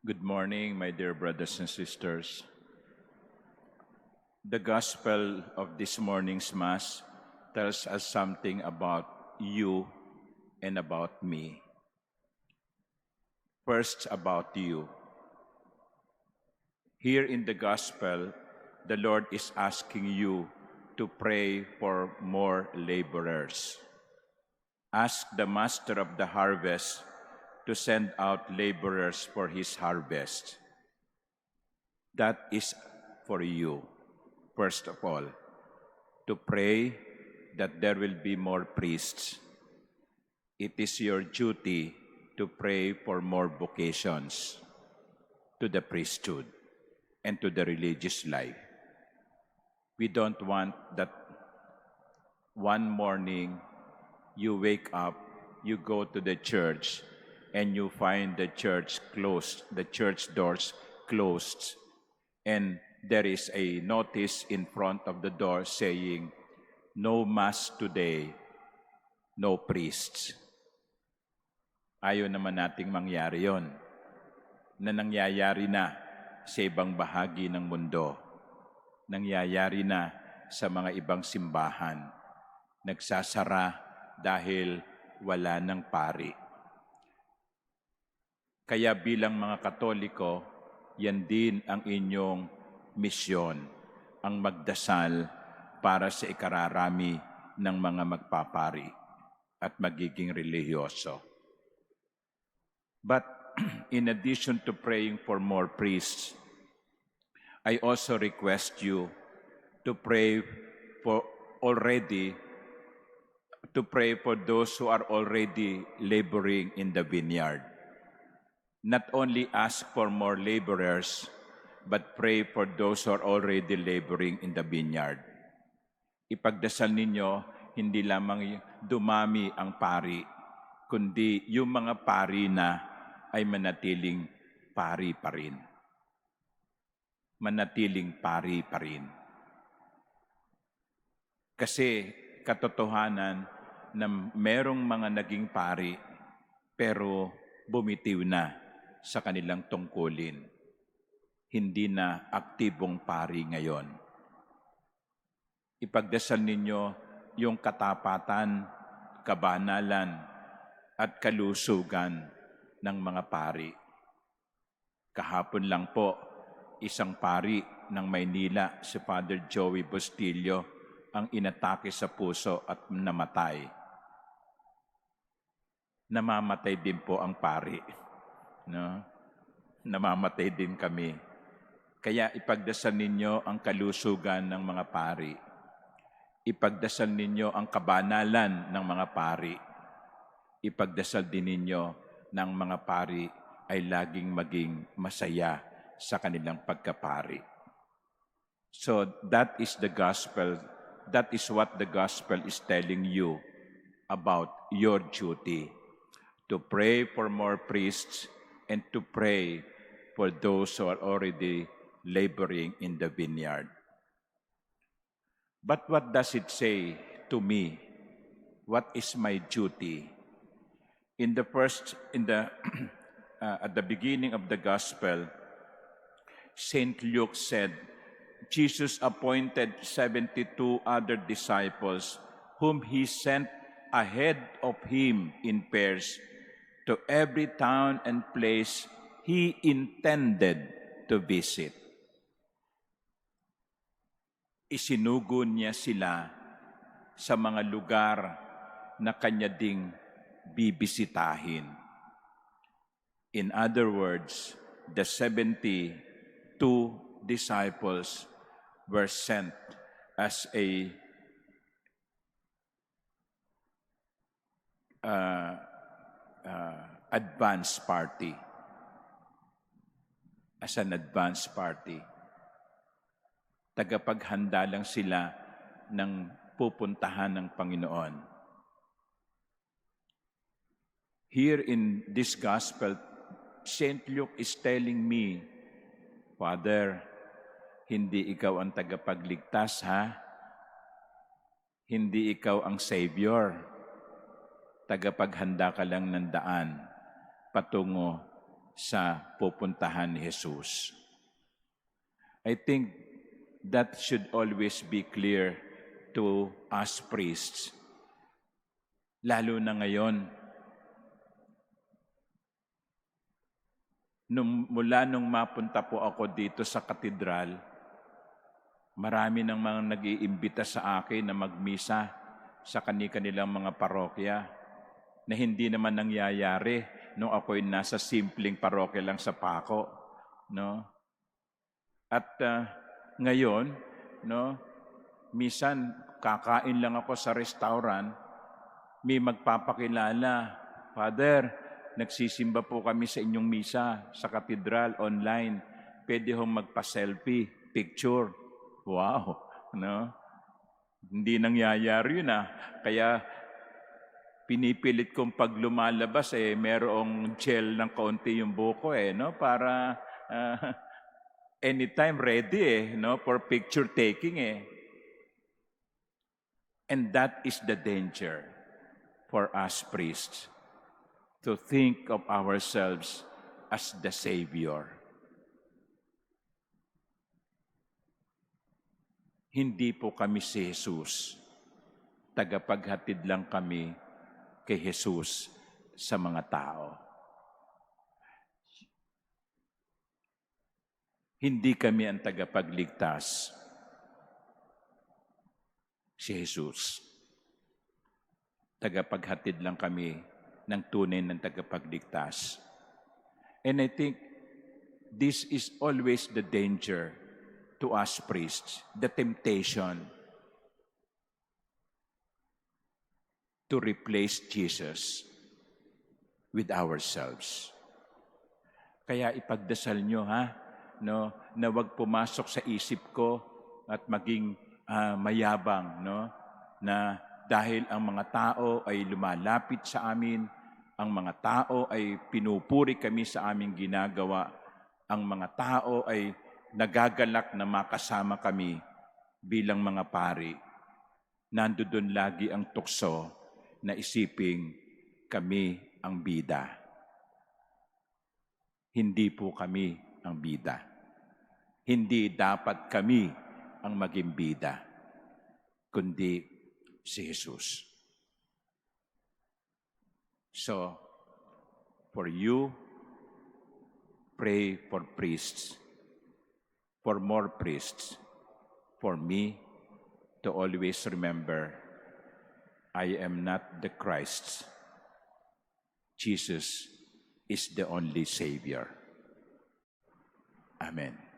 Good morning, my dear brothers and sisters. The gospel of this morning's Mass tells us something about you and about me. First, about you. Here in the gospel, the Lord is asking you to pray for more laborers. Ask the master of the harvest to send out laborers for his harvest. That is for you, first of all, to pray that there will be more priests. It is your duty to pray for more vocations to the priesthood and to the religious life. We don't want that one morning you wake up, you go to the church, and you find the church closed, the church doors closed, and there is a notice in front of the door saying, "No Mass today, no priests." Ayaw naman nating mangyari yon, na nangyayari na sa ibang bahagi ng mundo. Nangyayari na sa mga ibang simbahan. Nagsasara dahil wala ng pari. Kaya bilang mga Katoliko, yan din ang inyong misyon, ang magdasal para sa ikararami ng mga magpapari at magiging relihiyoso. But in addition to praying for more priests, I also request you to pray for those who are already laboring in the vineyard. Not only ask for more laborers, but pray for those who are already laboring in the vineyard. Ipagdasal ninyo, hindi lamang dumami ang pari, kundi yung mga pari na ay manatiling pari pa rin. Manatiling pari pa rin. Kasi katotohanan na merong mga naging pari, pero bumitiw na sa kanilang tungkulin. Hindi na aktibong pari ngayon. Ipagdasal ninyo yung katapatan, kabanalan, at kalusugan ng mga pari. Kahapon lang po, isang pari ng Maynila, si Father Joey Bustillo, ang inatake sa puso at namatay. Namamatay din po ang pari. No? Namamatay din kami. Kaya ipagdasal ninyo ang kalusugan ng mga pari. Ipagdasal ninyo ang kabanalan ng mga pari. Ipagdasal din ninyo ng mga pari ay laging maging masaya sa kanilang pagkapari. So that is the gospel. That is what the gospel is telling you about your duty. To pray for more priests and to pray for those who are already laboring in the vineyard. But what does it say to me? What is my duty? At the beginning of the gospel, Saint Luke said, Jesus appointed 72 other disciples whom he sent ahead of him in pairs to every town and place he intended to visit. Isinugo niya sila sa mga lugar na kanya ding bibisitahin. In other words, the 72 disciples were sent as a advance party. As an advance party. Tagapaghanda lang sila ng pupuntahan ng Panginoon. Here in this gospel, Saint Luke is telling me, Father, hindi ikaw ang tagapagligtas, ha? Hindi ikaw ang Savior. Tagapaghanda ka lang ng daan patungo sa pupuntahan ni Jesus. I think that should always be clear to us priests. Lalo na ngayon, mula nung mapunta po ako dito sa katedral, marami ng mga nag-iimbita sa akin na magmisa sa kanilang mga parokya na hindi naman nangyayari nung ako'y nasa simpleng parokya lang sa Paco, no? At ngayon, no, minsan kakain lang ako sa restaurant, may magpapakilala, Father, nagsisimba po kami sa inyong misa sa katedral online. Pwede hong magpa-selfie, picture. Wow, no? Hindi nangyayari yun Kaya pinipilit kong pag lumalabas merong gel ng kaunti yung buko no? Para anytime ready no? For picture taking And that is the danger for us priests, to think of ourselves as the Savior. Hindi po kami si Jesus. Tagapaghatid lang kami kay Jesus sa mga tao. Hindi kami ang tagapagligtas. Si Jesus. Tagapaghatid lang kami ng tunay ng tagapagligtas. And I think this is always the danger to us priests, the temptation to replace Jesus with ourselves. Kaya ipagdasal nyo, no, na wag pumasok sa isip ko at maging mayabang, no, na dahil ang mga tao ay lumalapit sa amin, ang mga tao ay pinupuri kami sa aming ginagawa, ang mga tao ay nagagalak na makasama kami bilang mga pari. Nandoon lagi ang tukso na isiping kami ang bida. Hindi po kami ang bida. Hindi dapat kami ang maging bida, kundi si Jesus. So, for you, pray for priests, for more priests, for me to always remember, I am not the Christ. Jesus is the only Savior. Amen.